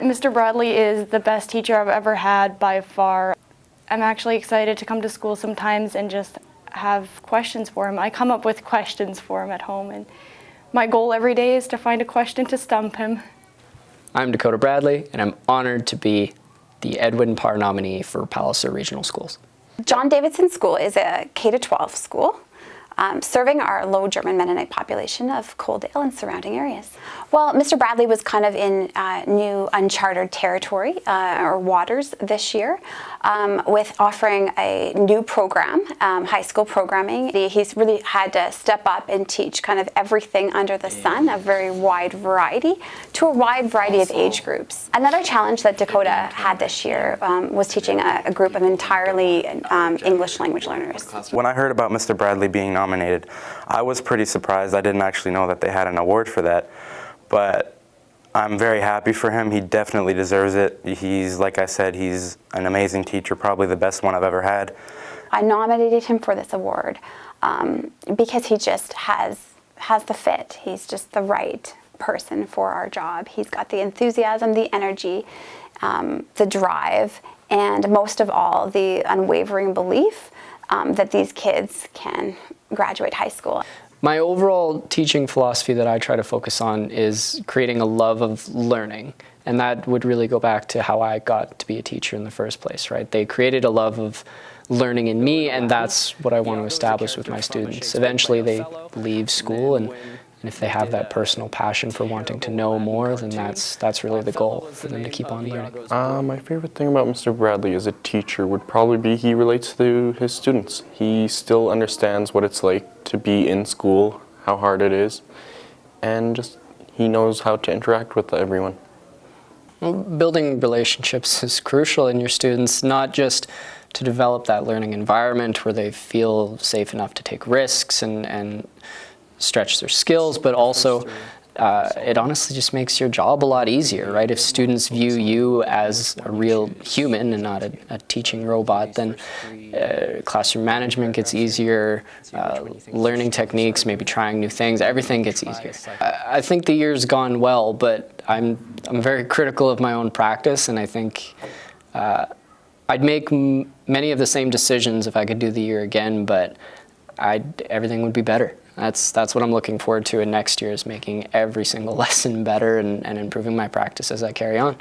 Mr. Bradley is the best teacher I've ever had by far. I'm actually excited to come to school sometimes and just have questions for him. I come up with questions for him at home, and my goal every day is to find a question to stump him. I'm Dakota Bradley, and I'm honored to be the Edwin Parr nominee for Palliser Regional Schools. John Davidson School is a K-12 school serving our Low German Mennonite population of Coaldale and surrounding areas. Well, Mr. Bradley was kind of in new uncharted territory or waters this year with offering a new program, high school programming. He's really had to step up and teach kind of everything under the sun, a very wide variety, to a wide variety of age groups. Another challenge that Dakota had this year was teaching a group of entirely English language learners. When I heard about Mr. Bradley being nominated, I was pretty surprised. I didn't actually know that they had an award for that, but I'm very happy for him. He definitely deserves it. He's, like I said, he's an amazing teacher, probably the best one I've ever had. I nominated him for this award because he just has the fit. He's just the right person for our job. He's got the enthusiasm, the energy, the drive, and most of all, the unwavering belief that these kids can graduate high school. My overall teaching philosophy that I try to focus on is creating a love of learning. And that would really go back to how I got to be a teacher in the first place, right? They created a love of learning in me, and that's what I want to establish with my students. Eventually they leave school, and if they have that personal passion for wanting to know more, then that's really the goal, for them to keep on learning. My favorite thing about Mr. Bradley as a teacher would probably be he relates to his students. He still understands what it's like to be in school, how hard it is, and just he knows how to interact with everyone. Well, building relationships is crucial in your students, not just to develop that learning environment where they feel safe enough to take risks and stretch their skills, but also it honestly just makes your job a lot easier, right? If students view you as a real human and not a teaching robot, then classroom management gets easier, learning techniques, maybe trying new things, everything gets easier. I think the year's gone well, but I'm very critical of my own practice, and I think I'd make many of the same decisions if I could do the year again, but everything would be better. That's what I'm looking forward to in next year, is making every single lesson better and improving my practice as I carry on.